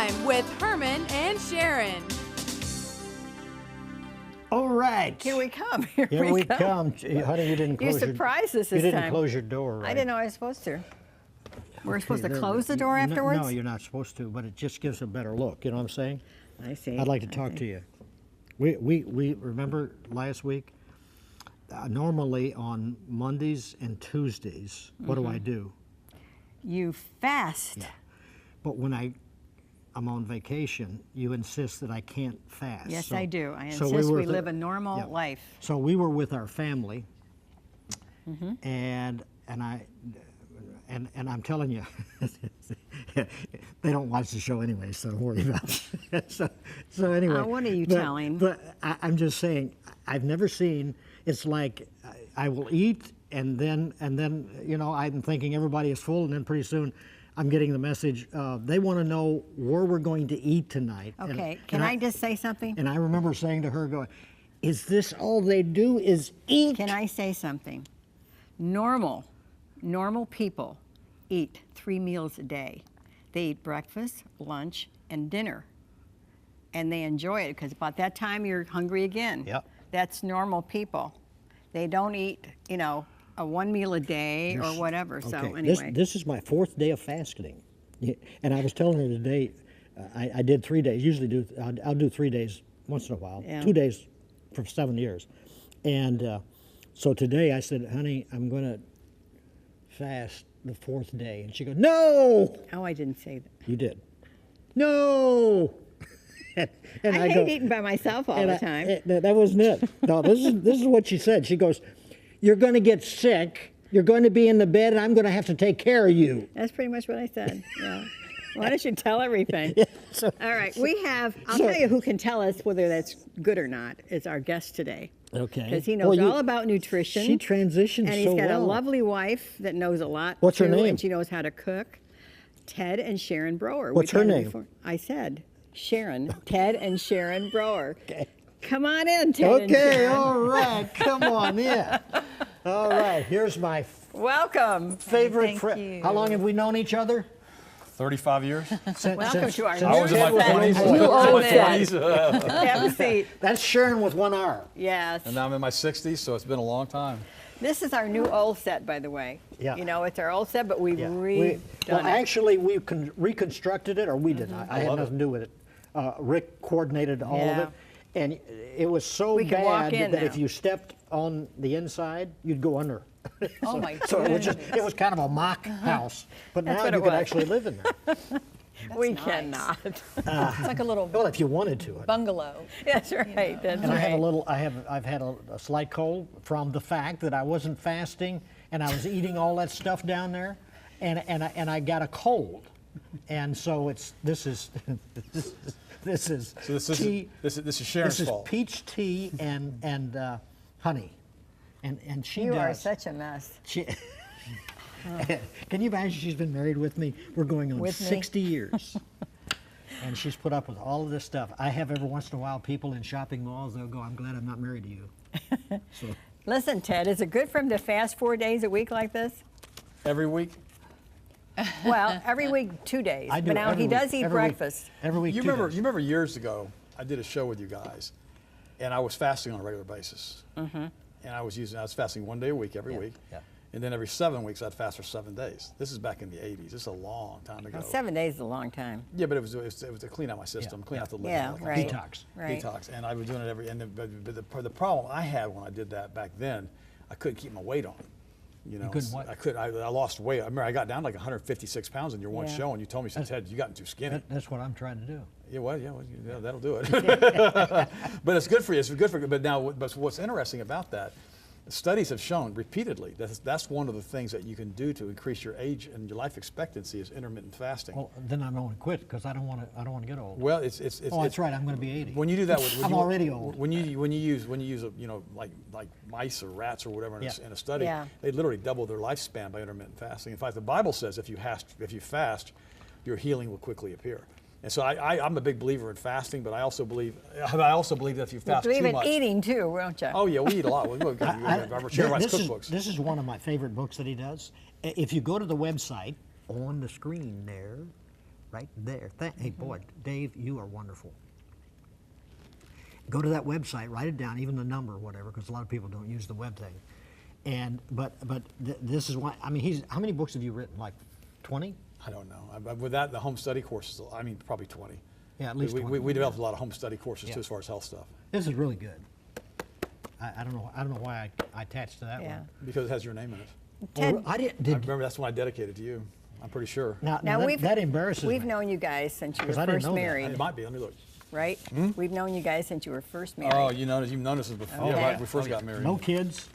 Time with Herman and Sharon. All right. Here we come. Here we come. Honey, you didn't close You surprised us this You didn't time. close your door, right? I didn't know I was supposed to. We're supposed to close the door afterwards? No, you're not supposed to, but it just gives a better look. You know what I'm saying? I see. I'd like to talk to you. We remember last week, normally on Mondays and Tuesdays, what do I do? You fast. Yeah. But when I'm on vacation, you insist that I can't fast. Yes, So- I do. I so insist were we live a normal life. So we were with our family, and I'm telling you, they don't watch the show anyway, so don't worry about it. so anyway. What are you telling? But I'm just saying, I've never seen. It's like I will eat, and then you know, I'm thinking everybody is full, and then pretty soon, I'm getting the message. They want to know where we're going to eat tonight. Okay. Can I just say something? And I remember saying to her, "Going, is this all they do is eat?" Can I say something? Normal people eat 3 meals a day. They eat breakfast, lunch, and dinner. And they enjoy it because about that time you're hungry again. Yep. That's normal people. They don't eat, you know, a 1 meal a day or whatever. Okay. So anyway. This is my 4th day of fasting, and I was telling her today, I did 3 days. Usually I'll do 3 days once in a while. Yeah. 2 days for 7 years, and so today I said, "Honey, I'm going to fast the 4th day," and she goes, "No." Oh, I didn't say that. You did. No. and I hate eating by myself all the time. That wasn't it. No, this is what she said. She goes, "You're going to get sick. You're going to be in the bed, and I'm going to have to take care of you." That's pretty much what I said. Yeah. Why don't you tell everything? So, All right, I'll tell you who can tell us whether that's good or not. Is our guest today. okay. Because he knows all about nutrition. She transitioned and he's so got well. a lovely wife that knows a lot. What's her too, name? And she knows how to cook. Ted and Sharon Brower. What's her name? I said Sharon. Ted and Sharon Brower. Okay. Come on in, Ted and Okay, Sharon. all right. Come on in. All right, here's my Welcome. favorite friend. How long have we known each other? 35 years. Welcome to our I was in my new 20s. You own it. 20s. Have a seat. That's Sharon with one R. Yes. And now I'm in my 60s, so it's been a long time. This is our new old set, by the way. Yeah. You know, it's our old set, but we've Yeah. redone Well, it. actually, we reconstructed it, or we did not. I had love nothing to do with it. Rick coordinated all of Yeah. it. And it was so We can walk bad in that now. if you stepped on the inside, you'd go under. Oh my So it was kind of a mock house. But That's now what you it can was. actually live in there. We nice. cannot. It's like a little Well, if you wanted to. bungalow. That's right. That's And right. I have a little. I've had a slight cold from the fact that I wasn't fasting and I was eating all that stuff down there, and I got a cold, and so this is So tea. this is Sharon's This is fault. peach tea and honey, and she You does. are such a mess. She, can you imagine? She's been married with me. We're going on With me? 60 years. And she's put up with all of this stuff. I have every once in a while people in shopping malls, they'll go, "I'm glad I'm not married to you." So, Listen, Ted, is it good for him to fast 4 days a week like this? Every week. Well, every week, 2 days. I do But now every he does week, eat every week. breakfast. Every week. You 2 remember? days. You remember years ago? I did a show with you guys, and I was fasting on a regular basis. And I was fasting 1 day a week every week. yeah. And then every 7 weeks I'd fast for 7 days. This is back in the 80s. This is a long time ago. Well, 7 days is a long time. Yeah, but it was to clean out my system, clean out the liver. Yeah, all that kind of right. stuff. Detox. Right. Detox, and I was doing it every. And the problem I had when I did that back then, I couldn't keep my weight on. You know, couldn't what? I lost weight. I remember I got down like 156 pounds in your one Yeah. show, and you told me, you said, "Ted, you gotten too skinny." That's what I'm trying to do. Yeah, that'll do it. But it's good for you. It's good for you. But now, what's interesting about that? Studies have shown repeatedly that that's one of the things that you can do to increase your age and your life expectancy is intermittent fasting. Well, then I'm going to quit because I don't want to get old. Well, it's Oh, that's right. I'm going to be 80. when you do that with I'm already old. When you use like mice or rats or whatever in a study, Yeah. they literally double their lifespan by intermittent fasting. In fact, the Bible says if you fast, your healing will quickly appear. And so I'm a big believer in fasting, but I also believe that if you You fast believe too in much, eating too, won't you? oh yeah, we eat a lot. Sharon writes this cookbooks. this is one of my favorite books that he does. If you go to the website on the screen there, right there. Hey, boy, Dave, you are wonderful. Go to that website, write it down, even the number, whatever, because a lot of people don't use the web thing. And this is why. I mean, how many books have you written? Like 20? I don't know. With that, the home study courses, I mean, probably 20. Yeah, at least 20. We developed a lot of home study courses too, as far as health stuff. This is really good. I don't know why I attached to that Yeah. one. Because it has your name in it. Ted, Oh, I I did. remember that's when I dedicated to you. I'm pretty sure. Now that embarrasses we've me. known you guys since you were 'Cause I didn't first know that. married, It might be. Let me look. right? We've known you guys since you were first married. Oh, you've known us before. Okay. Yeah, right. We first got married. No kids.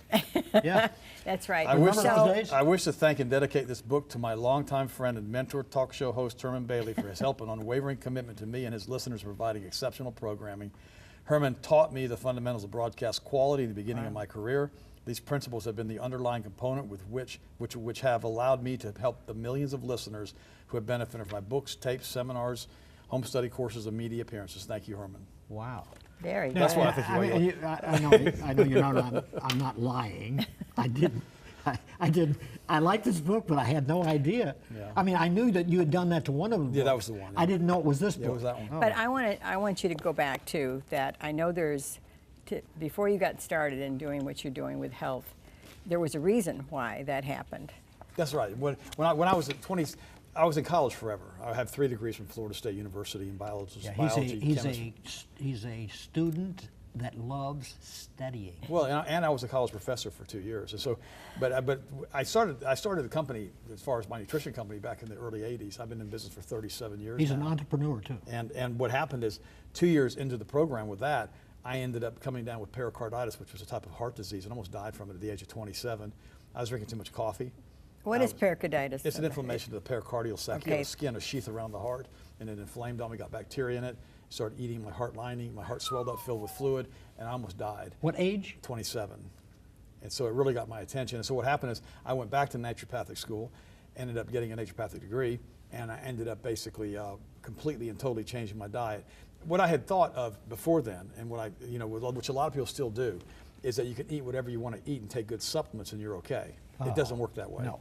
Yeah. That's right. I wish, Remember those days? I wish to thank and dedicate this book to my longtime friend and mentor, talk show host Herman Bailey, for his help and unwavering commitment to me and his listeners, providing exceptional programming. Herman taught me the fundamentals of broadcast quality in the beginning of my career. These principles have been the underlying component with which have allowed me to help the millions of listeners who have benefited from my books, tapes, seminars, home study courses, and media appearances. Thank you, Herman. Wow. Very good. That's why I think I know you're not. I'm not lying. I didn't. I like this book, but I had no idea. Yeah. I mean, I knew that you had done that to one of them. Yeah, that was the one. I didn't know it was this book. Yeah, it was that one. Oh. But I want you to go back to that. I know before you got started in doing what you're doing with health, there was a reason why that happened. That's right. When I was at 20, I was in college forever. I have 3 degrees from Florida State University in biology, chemistry. He's a student that loves studying. Well, and I was a college professor for 2 years, and so, but I started the company as far as my nutrition company back in the early '80s. I've been in business for 37 years. He's now. an entrepreneur too. And what happened is 2 years into the program with that, I ended up coming down with pericarditis, which was a type of heart disease, and almost died from it at the age of 27. I was drinking too much coffee. What is pericarditis? It's an inflammation of the pericardial sac, Okay. the skin, a sheath around the heart, and it inflamed on me, got bacteria in it, started eating my heart lining, my heart swelled up, filled with fluid, and I almost died. What age? 27. And so it really got my attention. And so what happened is I went back to naturopathic school, ended up getting a naturopathic degree, and I ended up basically completely and totally changing my diet. What I had thought of before then, and which a lot of people still do, is that you can eat whatever you want to eat and take good supplements and you're okay. It doesn't work that way. No.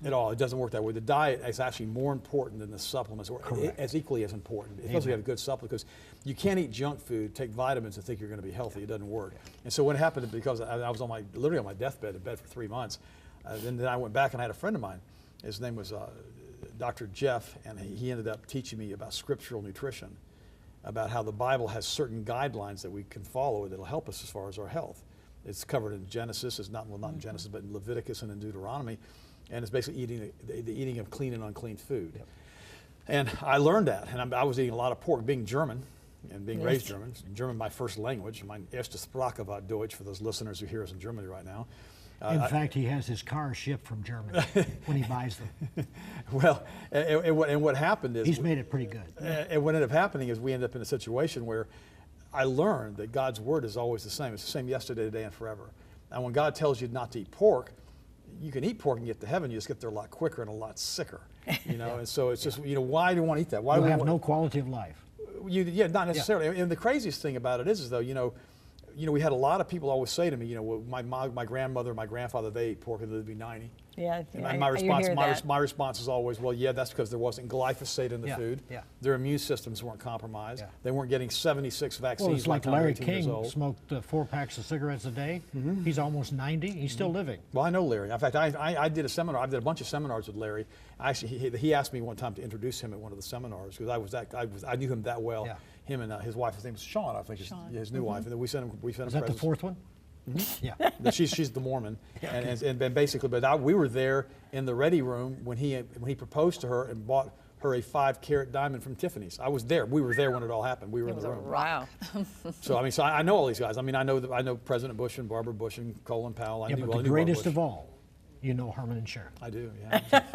At all. It doesn't work that way. The diet is actually more important than the supplements, or as equally as important, especially if you have a good supplement, because you can't eat junk food, take vitamins, and think you're going to be healthy. It doesn't work. And so what happened, because I was literally on my deathbed, in bed for 3 months, then I went back and I had a friend of mine. His name was Dr. Jeff, and he ended up teaching me about scriptural nutrition, about how the Bible has certain guidelines that we can follow that'll help us as far as our health. It's covered in Genesis. It's not in Genesis, but in Leviticus and in Deuteronomy. And it's basically eating the eating of clean and unclean food. Yep. And I learned that, and I was eating a lot of pork, being German, and being raised German. German, my first language. Mein erste Sprache war Deutsch, for those listeners who hear us in Germany right now. In fact, he has his cars shipped from Germany when he buys them. Well, and what happened is... He's made it pretty good. And what ended up happening is we ended up in a situation where I learned that God's word is always the same. It's the same yesterday, today, and forever. And when God tells you not to eat pork, you can eat pork and get to heaven, you just get there a lot quicker and a lot sicker, and so it's just, why do you want to eat that? Why You do we have want, no quality of life. not necessarily. And the craziest thing about it is though, we had a lot of people always say to me, well, my grandmother, my grandfather, they ate pork and they'd be 90. Yeah, And my response is always, well, yeah, that's because there wasn't glyphosate in the food. Yeah. Their immune systems weren't compromised. Yeah. They weren't getting 76 vaccines. Well, it's like by the time Larry they were 18 years King old. smoked 4 packs of cigarettes a day. He's almost 90. He's still living. Well, I know Larry. In fact, I did a seminar. I did a bunch of seminars with Larry. Actually, he asked me one time to introduce him at one of the seminars because I knew him that well. Yeah. Him and his wife, his name was Sharon, I think, his new wife. And then we sent him Is that presents. the 4th one? Yeah. She's the Mormon, and basically, we were there in the ready room when he proposed to her and bought her a 5-carat diamond from Tiffany's. I was there. We were there when it all happened. We were in the room. Wow. So I know all these guys. I know President Bush and Barbara Bush and Colin Powell. Yeah, but the greatest of all, Herman and Sharon. I do. Yeah.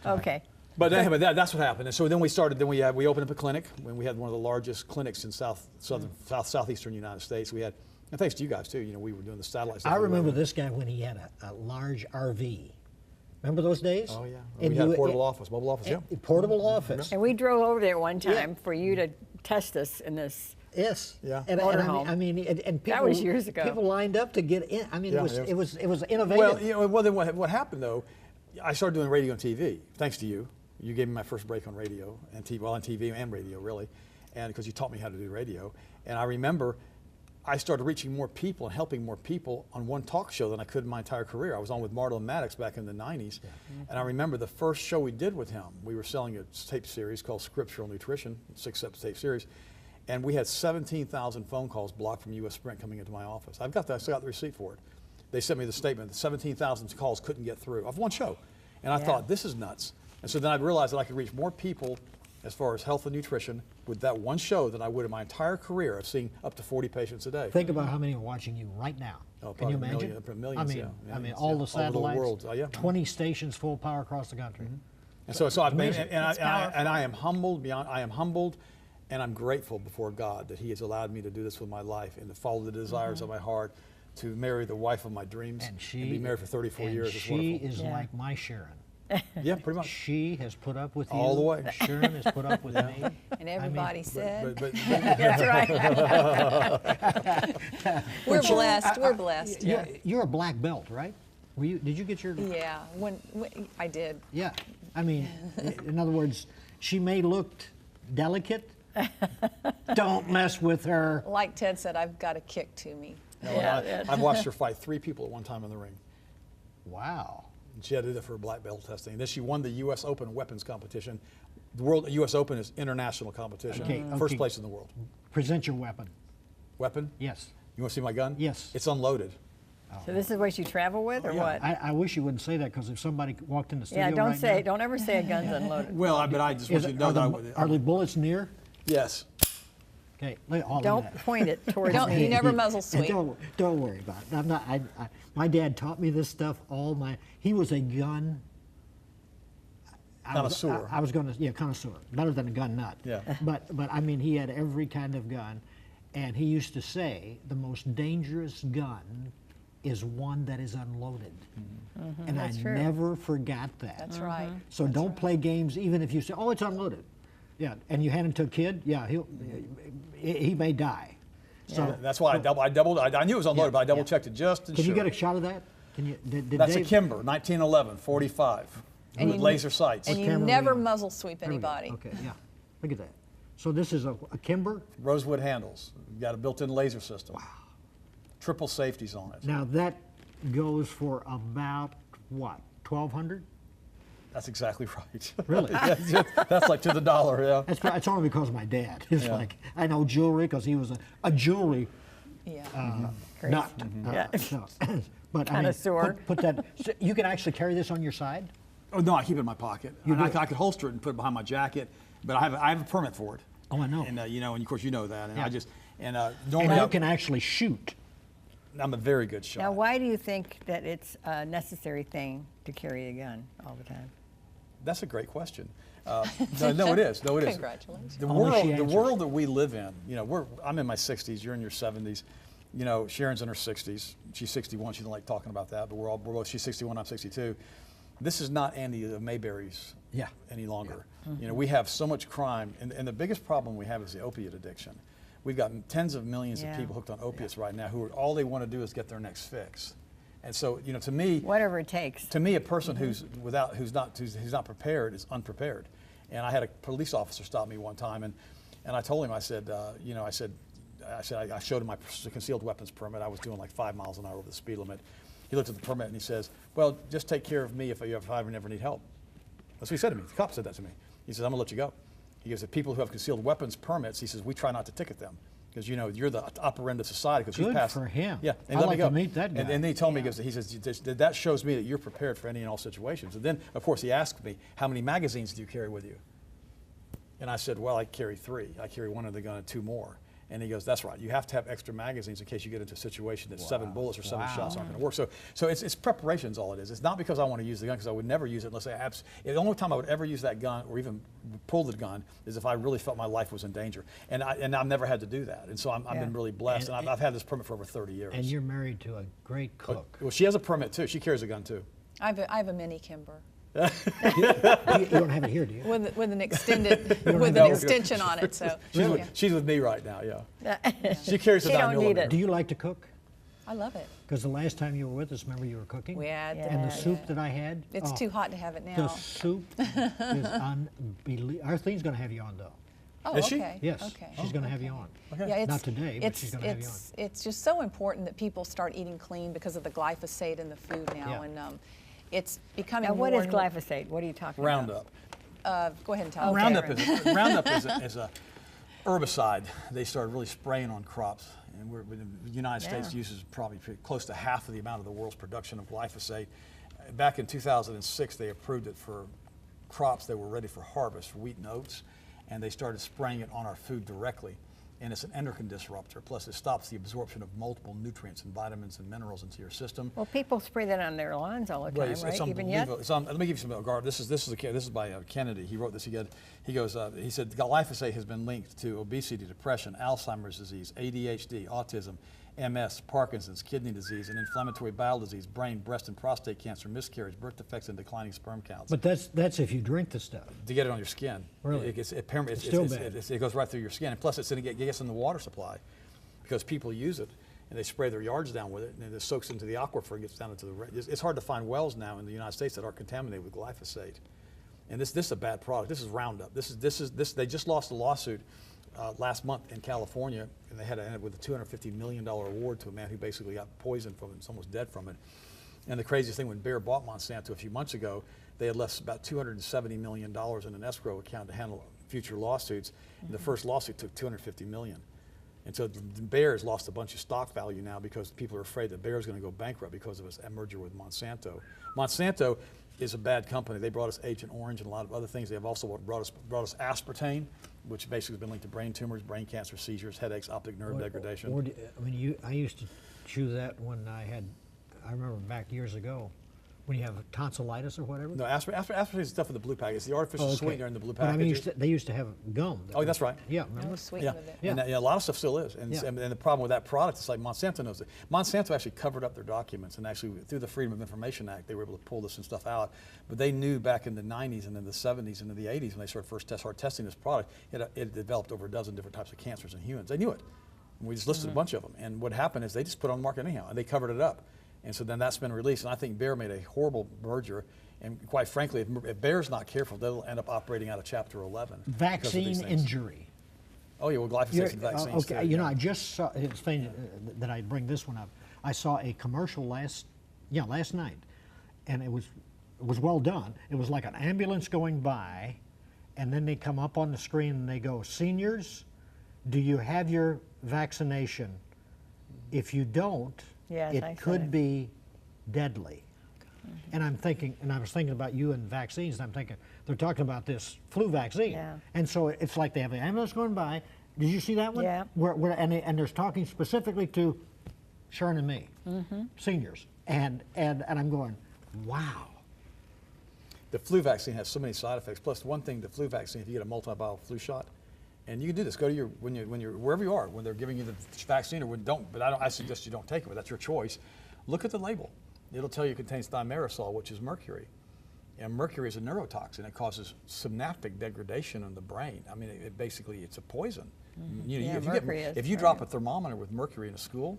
Okay. But anyway, that's what happened. And so then we started. Then we opened up a clinic. When we had one of the largest clinics in southeastern United States. We had. And thanks to you guys too. We were doing the satellite stuff. I remember this guy when he had a large RV. Remember those days? Oh yeah. And We had a portable office, mobile office. Yeah. A portable office. And we drove over there one time for you to test us in this. Yes. Yeah. And Motorhome. and people, That was years ago. People lined up to get in. I mean, Yeah, it was innovative. Well, then what happened though? I started doing radio and TV, thanks to you. You gave me my first break on radio and TV, well, on TV and radio, really, and because you taught me how to do radio. And I remember I started reaching more people and helping more people on one talk show than I could in my entire career. I was on with Martel and Maddox back in the 90s. And I remember the first show we did with him, we were selling a tape series called Scriptural Nutrition, 6-episode tape series. And we had 17,000 phone calls blocked from U.S. Sprint coming into my office. I still got the receipt for it. They sent me the statement that 17,000 calls couldn't get through of one show. And I thought, this is nuts. And so then I realized that I could reach more people as far as health and nutrition with that one show than I would in my entire career of seeing up to 40 patients a day. Think about how many are watching you right now. Oh, Can you probably imagine? millions, I mean, yeah. I mean, Millions, all yeah. the All satellites, over the world, yeah. 20 stations full power across the country. And so I've been, Amazing. and I am humbled I am humbled, and I'm grateful before God that He has allowed me to do this with my life and to follow the desires of my heart, to marry the wife of my dreams, and be married for 34 years. It's she wonderful. is like my Sharon. Yeah, pretty much. She has put up with you. All the way. Sharon has put up with me. And everybody said, That's right. we're blessed, we're blessed. You're a black belt, right? Were you? Did you get your? Yeah, when I did. Yeah. I mean, in other words, she may look delicate. Don't mess with her. Like Ted said, I've got a kick to me. I've watched her fight 3 people at one time in the ring. Wow. She had to do that for black belt testing. And then she won the U.S. Open weapons competition. The U.S. Open is international competition. Okay, First place in the world. Present your weapon. Weapon? Yes. You want to see my gun? Yes. It's unloaded. So this is what you travel with, or what? I wish you wouldn't say that, because if somebody walked in the studio Yeah, right now, don't ever say a gun's unloaded. Well, but I just want you to know that are the bullets near? Yes. Okay. All of Don't that. point it towards Don't, me. you never muzzle And sweep. don't worry about it. I'm not. My dad taught me this stuff. He was a gun. Connoisseur. I was going to connoisseur, better than a gun nut. Yeah. But I mean, he had every kind of gun, and he used to say the most dangerous gun is one that is unloaded. And That's I true. never forgot that. That's right. So don't play games, even if you say, "Oh, it's unloaded." Yeah, and you hand it to a kid. Yeah, he may die. So That's why I doubled. I knew it was unloaded, but I double checked it just to can you sure. get a shot of that? Can you? Did That's Dave, a Kimber, 1911, 45, And with you- laser sights. And you camera never we- muzzle sweep there we go. anybody. Okay, yeah. Look at that. So this is a Kimber. Rosewood handles. You've got a built-in laser system. Wow. Triple safeties on it. Now that goes for about what? 1,200? That's exactly right. Really? That's like to the dollar, yeah. That's only because of my dad. It's Yeah. like I know jewelry because he was a jewelry Yeah. nut. Yeah. No. But Connoisseur. put that. So you can actually carry this on your side. Oh no, I keep it in my pocket. You And do? I could holster it and put it behind my jacket, but I have a permit for it. Oh, I know. And and of course you know that. And Yeah. normally And you can actually shoot. I'm a very good shot. Now, why do you think that it's a necessary thing to carry a gun all the time? That's a great question. No, it is. No, it is. Congratulations. The Only she world, the answers. world that we live in. I'm in my 60s. You're in your 70s. Sharon's in her 60s. She's 61. She doesn't like talking about that, but we're both. She's 61. I'm 62. This is not Andy of Mayberry's any longer. We have so much crime, and the biggest problem we have is the opiate addiction. We've got tens of millions of people hooked on opiates right now who all they want to do is get their next fix. And so, to me, Whatever it takes. to me, a person who's not prepared is unprepared. And I had a police officer stop me one time, and I told him, I said, I showed him my concealed weapons permit. I was doing like 5 miles an hour over the speed limit. He looked at the permit and he says, "Well, just take care of me if I ever need help." That's what he said to me. The cop said that to me. He says, "I'm gonna let you go." He goes, "The people who have concealed weapons permits," he says, "we try not to ticket them because you're the upper end of society." Because he's Good passed. for him. Yeah, and I'd let like me go. to meet that guy. And then he told me, he says, "That shows me that you're prepared for any and all situations." And then, of course, he asked me, "How many magazines do you carry with you?" And I said, "Well, I carry 3. I carry 1 in the gun and 2 more." And he goes, "That's right. You have to have extra magazines in case you get into a situation that 7 bullets or 7 shots aren't going to work." So it's preparation's all it is. It's not because I want to use the gun, because I would never use it unless the only time I would ever use that gun or even pull the gun is if I really felt my life was in danger. And I've never had to do that. And so I've been really blessed. And I've had this permit for over 30 years. And you're married to a great cook. Well, she has a permit too. She carries a gun too. I have a mini Kimber You don't have it here, do you? with an extended with No. an extension on it. So She's with me right now, yeah. She carries a She 9 don't need millimeter. it. Do you like to cook? I love it. Because the last time you were with us, remember you were cooking? We had Yeah. And the the- soup that I had? It's oh, too hot to have it The now. soup is unbelievable. Arlene's going to have you on, though. Oh, Is she? okay. Yes, Okay. she's going to have you on. Yeah, it's, Not today, but it's, she's gonna have you it's just so important that people start eating clean because of the glyphosate in the food now, Yeah. and it's becoming Now, more what is and more- glyphosate? What are you talking Roundup. Go ahead and tell me. Roundup is a herbicide. They started really spraying on crops, and the United States Yeah. uses probably close to half of the amount of the world's production of glyphosate. Back in 2006, they approved it for crops that were ready for harvest, wheat and oats, and they started spraying it on our food directly. And it's an endocrine disruptor. Plus, it stops the absorption of multiple nutrients and vitamins and minerals into your system. Well, people spray that on their lawns all the time, It's right? Even yet? unbelievable. Let me give you some regard. This is by Kennedy. He wrote this. He said glyphosate has been linked to obesity, depression, Alzheimer's disease, ADHD, autism, MS, Parkinson's, kidney disease, and inflammatory bowel disease, brain, breast, and prostate cancer, miscarriage, birth defects, and declining sperm counts. But that's if you drink the stuff. To get it on your skin, Really? it goes right through your skin, and plus it gets in the water supply, because people use it and they spray their yards down with it, and it soaks into the aquifer and gets down into the. It's hard to find wells now in the United States that are contaminated with glyphosate, and this is a bad product. This is Roundup. They just lost a lawsuit last month in California, and they had to end it with a $250 million award to a man who basically got poisoned from it and someone was dead from it. And the craziest thing, when Bayer bought Monsanto a few months ago, they had left about $270 million in an escrow account to handle future lawsuits. And the first lawsuit took $250 million. And so Bayer has lost a bunch of stock value now because people are afraid that Bayer is going to go bankrupt because of a merger with Monsanto. Monsanto is a bad company. They brought us Agent Orange and a lot of other things. They have also brought us aspartame, which basically has been linked to brain tumors, brain cancer, seizures, headaches, optic nerve degradation. I used to chew that when I remember back years ago, when you have tonsillitis or whatever. No, aspartame is stuff in the blue package. It's the artificial sweetener in the blue But I package. mean, they used to have gum. Oh, that's right. Yeah, It remember? was sweet Yeah, with it. Yeah. and a lot of stuff still is. And, Yeah. and the problem with that product is like Monsanto knows it. Monsanto actually covered up their documents, and actually through the Freedom of Information Act, they were able to pull this and stuff out. But they knew back in the 90s and in the 70s and in the 80s when they started testing this product, it developed over a dozen different types of cancers in humans. They knew it. And we just listed a bunch of them. And what happened is they just put it on the market anyhow, and they covered it up. And so then that's been released. And I think Bayer made a horrible merger. And quite frankly, if Bayer's not careful, they'll end up operating out of Chapter 11. because of Vaccine these things. injury. Oh yeah, well glyphosate's in vaccines Okay, too, you know, yeah. I just saw, it's funny that I bring this one up. I saw a commercial last night, and it was well done. It was like an ambulance going by, and then they come up on the screen and they go, "Seniors, do you have your vaccination? If you don't, Yes, I it saw could it. be deadly." And I'm thinking, and I was thinking about you and vaccines, and I'm thinking, they're talking about this flu vaccine. Yeah. And so it's like they have the ambulance going by. Did you see that one? Yeah. And there's talking specifically to Sharon and me, seniors. And I'm going, wow. The flu vaccine has so many side effects. Plus, one thing, the flu vaccine, if you get a multi-viral flu shot, and you can do this, go to when you're wherever you are, when they're giving you the vaccine or when don't, but I suggest you don't take it, but that's your choice. Look at the label. It'll tell you it contains thimerosal, which is mercury. And mercury is a neurotoxin. It causes synaptic degradation in the brain. I mean, it's a poison. You know, Yeah, mercury is, if you right. drop a thermometer with mercury in a school,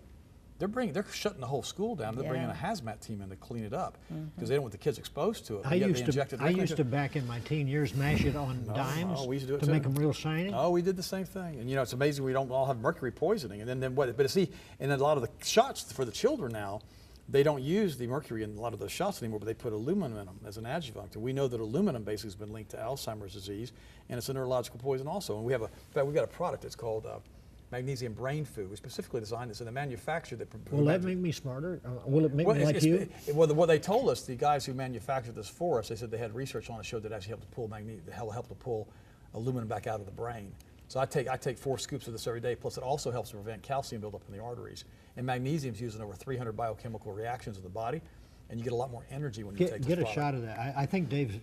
they're shutting the whole school down. They're bringing a Yeah. hazmat team in to clean it up because they don't want the kids exposed to it. I Yet they used inject it to directly into- back in my teen years mash it on dimes we used to do it to too. make them real shiny. Oh, we did the same thing. And you know, it's amazing we don't all have mercury poisoning. And then what? But see, and then a lot of the shots for the children now, they don't use the mercury in a lot of those shots anymore, but they put aluminum in them as an adjuvant. And we know that aluminum basically has been linked to Alzheimer's disease, and it's a neurological poison also. And we've got a product that's called magnesium brain food. We specifically designed this in the manufacturer that. Will that make me smarter? Will it make me like you? What they told us, the guys who manufactured this for us, they said they had research on it showed that it actually helped to pull aluminum back out of the brain. So I take 4 scoops of this every day. Plus, it also helps to prevent calcium buildup in the arteries. And magnesium is used in over 300 biochemical reactions of the body, and you get a lot more energy when you take this Get a product. shot of that. I think Dave's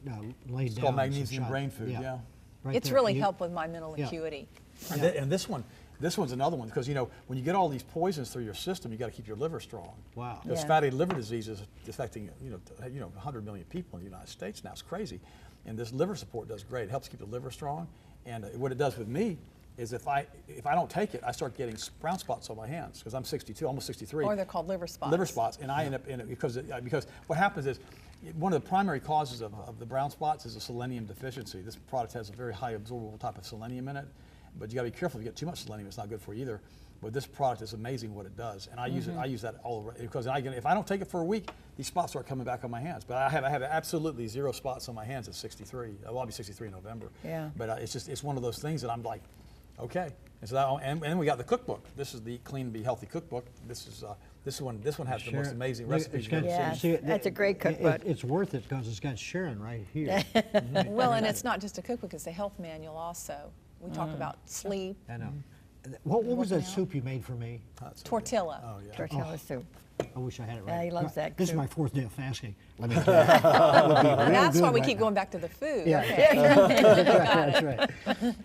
laid It's down. called some magnesium shot. brain food. Yeah. Right It's there. really You- helped with my mental Yeah. acuity. And this one's another one because you know when you get all these poisons through your system, you got to keep your liver strong. Wow. Because Yeah. fatty liver disease is affecting 100 million people in the United States now. It's crazy, and this liver support does great. It helps keep the liver strong, and what it does with me is if I don't take it, I start getting brown spots on my hands because I'm 62, almost 63. Or they're called liver spots. Liver spots, and I end up in it because what happens is one of the primary causes of the brown spots is a selenium deficiency. This product has a very high absorbable type of selenium in it, but you got to be careful if you get too much selenium; it's not good for you either. But this product is amazing what it does, and I use it. I use that all over because if I don't take it for a week, these spots start coming back on my hands. But I have absolutely 0 spots on my hands at 63. Well, I'll be 63 in November. Yeah. But it's one of those things that I'm like, okay. And so and we got the cookbook. This is the Eat Clean and Be Healthy cookbook. This one has the most amazing recipes. Yeah, that's a great cookbook. It's worth it because it's got Sharon right here. Well, and it's not just a cookbook, it's a health manual also. We talk about sleep. I know. What was that soup you made for me? Tortilla. Oh, yeah. Tortilla soup. I wish I had it right. Yeah, he loves that This is soup. my 4th day of fasting. Let me tell you. That would be real That's good why we right keep now. going back to the food. Yeah. Okay. That's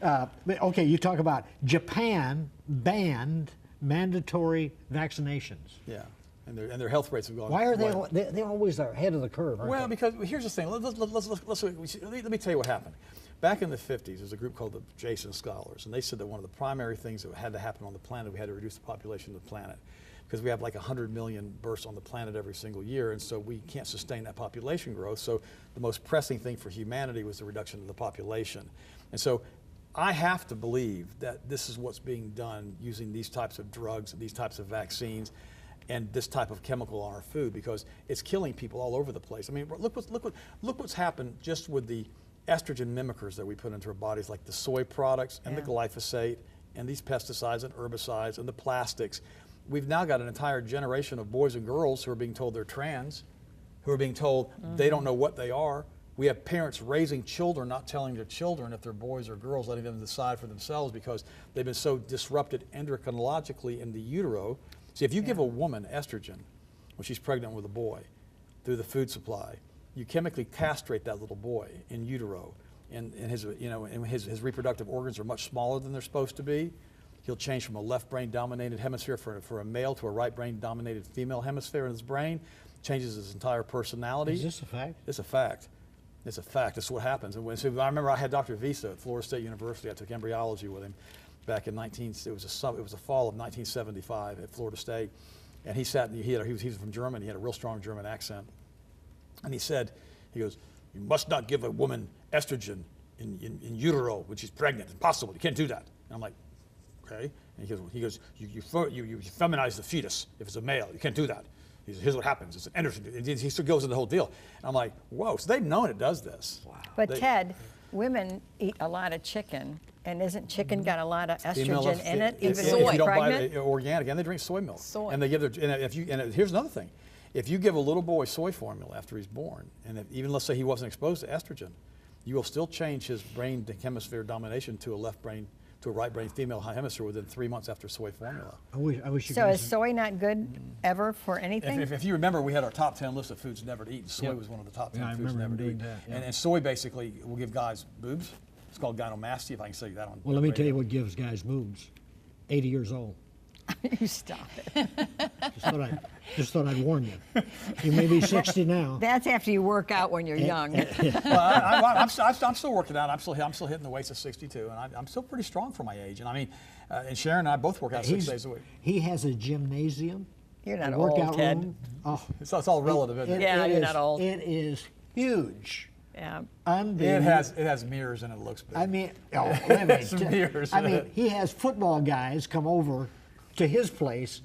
right. But, okay, you talk about Japan banned mandatory vaccinations. Yeah, and their health rates have gone. Why are way- they always are ahead of the curve? Aren't Well, they? because here's the thing. Let me tell you what happened. Back in the 50s, there's a group called the Jason Scholars, and they said that one of the primary things that had to happen on the planet, we had to reduce the population of the planet, because we have like 100 million births on the planet every single year, and so we can't sustain that population growth. So the most pressing thing for humanity was the reduction of the population. And so I have to believe that this is what's being done using these types of drugs, these types of vaccines, and this type of chemical on our food, because it's killing people all over the place. I mean, look what's happened just with the estrogen mimickers that we put into our bodies, like the soy products and the glyphosate and these pesticides and herbicides and the plastics. We've now got an entire generation of boys and girls who are being told they're trans, who are being told they don't know what they are. We have parents raising children, not telling their children if they're boys or girls, letting them decide for themselves because they've been so disrupted endocrinologically in the utero. See, if you give a woman estrogen when she's pregnant with a boy through the food supply, you chemically castrate that little boy in utero, and his reproductive organs are much smaller than they're supposed to be. He'll change from a left brain dominated hemisphere for a male to a right brain dominated female hemisphere in his brain, changes his entire personality. Is this a fact? It's a fact. It's a fact. That's what happens. And so I remember I had Dr. Visa at Florida State University. I took embryology with him back in it was the fall of 1975 at Florida State, and he was from Germany. He had a real strong German accent. And he goes, you must not give a woman estrogen in utero when she's pregnant. Impossible. You can't do that. And I'm like, okay. And he goes, you feminize the fetus if it's a male. You can't do that. He says, here's what happens. It's an endocrine. And he still goes into the whole deal. And I'm like, whoa. So they've known it does this. Wow. But Ted, women eat a lot of chicken, and isn't chicken got a lot of estrogen in it, even soy. when If you you're don't buy pregnant? it organic, and they drink soy milk. Soy. And they give here's another thing. If you give a little boy soy formula after he's born, and even let's say he wasn't exposed to estrogen, you will still change his brain hemisphere domination to a right brain female hemisphere within 3 months after soy formula. I wish you So guys. is soy not good ever for anything? If you remember, we had our top 10 list of foods never to eat, and soy Yep. was one of the top 10 Yeah, I foods remember never to him eat. doing that, yeah. And soy basically will give guys boobs. It's called gynecomastia, if I can say that on Well, let me tell you radio. what gives guys boobs. 80 years old. You stop it. Just thought I'd warn you. You may be 60 now. That's after you work out when you're young. Well, I'm still working out. I'm still hitting the weights of 62, and I'm still pretty strong for my age. And I mean, and Sharon and I both work out 6 days a week. He has a gymnasium. You're not a old, workout Ted. room. Oh, It's all relative, isn't it? Yeah, it you're is- not old. It is huge. Yeah. Unbelievable. It has mirrors and it looks big. I mean, let me Some tell- mirrors. I mean, he has football guys come over to his place.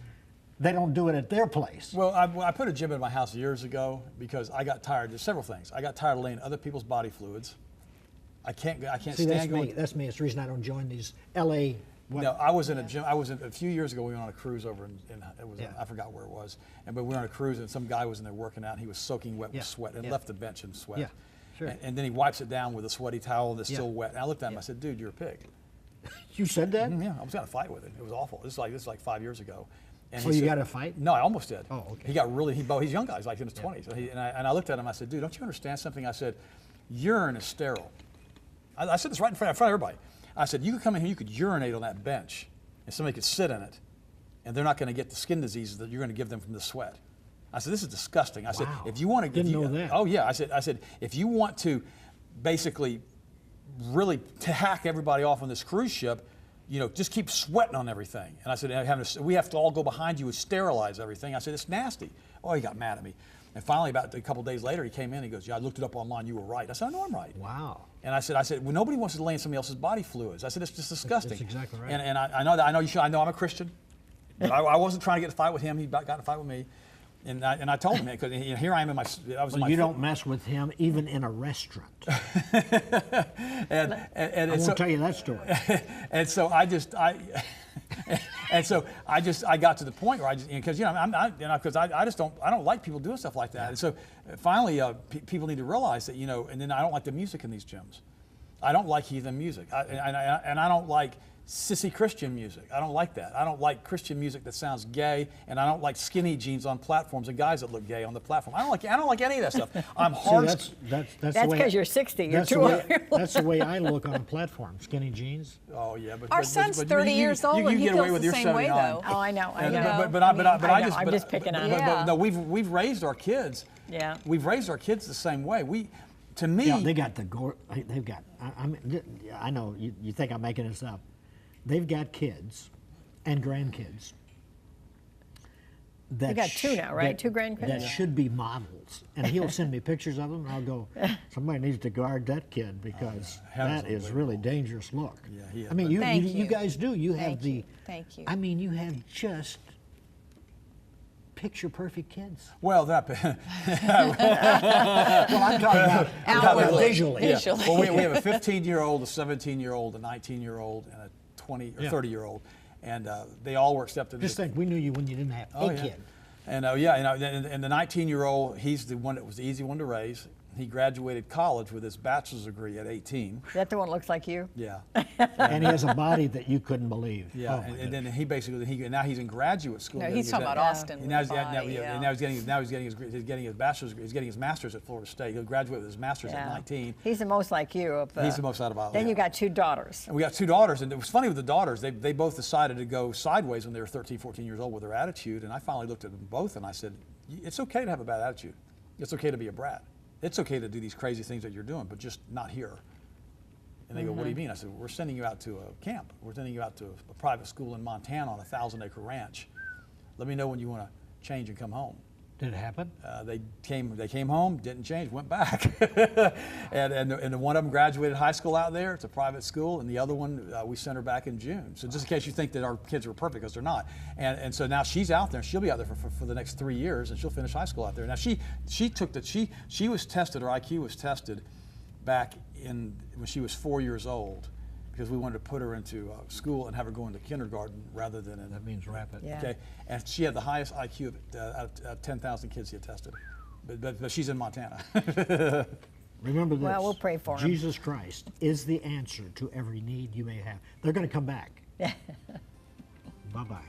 They don't do it at their place. Well, I put a gym in my house years ago because I got tired. There's several things. I got tired of laying other people's body fluids. I can't See, stand that's going. me. That's me. It's the reason I don't join these LA. No, I was in a gym. a few years ago. We went on a cruise over Yeah. I forgot where it was. But we were on a cruise and some guy was in there working out. And he was soaking wet Yeah. with sweat and Yeah. left the bench in sweat. Yeah, sure. And then he wipes it down with a sweaty towel that's Yeah. still wet. And I looked at him. Yeah. I said, "Dude, you're a pig." You said that? Yeah, I was gonna fight with him. It was awful. This is like 5 years ago. And Oh, he you said- got to fight? No, I almost did. Oh, okay. He got really, he's a young guy, he's like in his 20s. And I looked at him, I said, dude, don't you understand something? I said, urine is sterile. I said this right in front of everybody. I said, you could come in here, you could urinate on that bench, and somebody could sit in it, and they're not gonna get the skin diseases that you're gonna give them from the sweat. I said, this is disgusting. I said, Wow. if you want to Didn't know that. Oh yeah, I said, if you want to basically really to hack everybody off on this cruise ship, just keep sweating on everything. And I said, we have to all go behind you and sterilize everything. I said, it's nasty. Oh, he got mad at me. And finally, about a couple days later, he came in. He goes, yeah, I looked it up online. You were right. I said, I know I'm right. Wow. And I said, well, nobody wants to lay in somebody else's body fluids. I said, it's just disgusting. That's exactly right. And I know that. I know you should. I know I'm a Christian. But I wasn't trying to get in a fight with him. He got in a fight with me. And I told him, because here I am in my. Well, you don't mess with him even in a restaurant. and I won't tell you that story. And so I got to the point where because I don't like people doing stuff like that. And so finally, people need to realize that, and then I don't like the music in these gyms. I don't like heathen music, and I don't like sissy Christian music. I don't like that. I don't like Christian music that sounds gay, and I don't like skinny jeans on platforms and guys that look gay on the platform. I don't like any of that stuff. I'm hard. That's because you're 60. You're too old. That's the way I look on a platform. Skinny jeans. Oh yeah, but our son's 30 years old, and he feels the same way, though. Oh, I know. I know. I'm just picking on. But no, we've raised our kids. Yeah. We've raised our kids the same way. To me, yeah, they got they've got. I know you think I'm making this up. They've got kids and grandkids. You got two now, right? Two grandkids? That should be models. And he'll send me pictures of them, and I'll go, somebody needs to guard that kid, because that is really dangerous look. Yeah, he is. I mean, you guys do. You have Thank you. I mean, you have just picture-perfect kids. Well, well, I'm talking about visually. Yeah. Well, we have a 15-year-old, a 17-year-old, a 19-year-old, and a 20 or 30-year-old, and they all were accepted. Just think, we knew you when you didn't have a kid. And and the 19-year-old, he's the one that was the easy one to raise. He graduated college with his bachelor's degree at 18. Is that the one that looks like you? Yeah. And he has a body that you couldn't believe. Yeah, oh, and then he basically now he's in graduate school. No, he's talking about Austin. And now he's getting his bachelor's. He's getting his master's at Florida State. He'll graduate with his master's at 19. He's the most like you. He's the most out of all. Then you got two daughters. And we got two daughters, and it was funny with the daughters. They both decided to go sideways when they were 13, 14 years old with their attitude. And I finally looked at them both, and I said, "It's okay to have a bad attitude. It's okay to be a brat. It's okay to do these crazy things that you're doing, but just not here." And they go, "What do you mean?" I said, "We're sending you out to a camp. We're sending you out to a private school in Montana on a 1,000-acre ranch. Let me know when you want to change and come home." Did it happen? They came home, didn't change, went back. and one of them graduated high school out there. It's a private school, and the other one we sent her back in June. So just in case you think that our kids are perfect, because they're not. And so now she's out there. She'll be out there for the next 3 years, and she'll finish high school out there. Now she was tested. Her IQ was tested back when she was 4 years old, because we wanted to put her into school and have her go into kindergarten rather than in. That means rapid. Yeah. Okay, and she had the highest IQ out of 10,000 kids he had tested, but she's in Montana. Remember this. Well, we'll pray for him. Jesus Christ is the answer to every need you may have. They're going to come back. Bye-bye.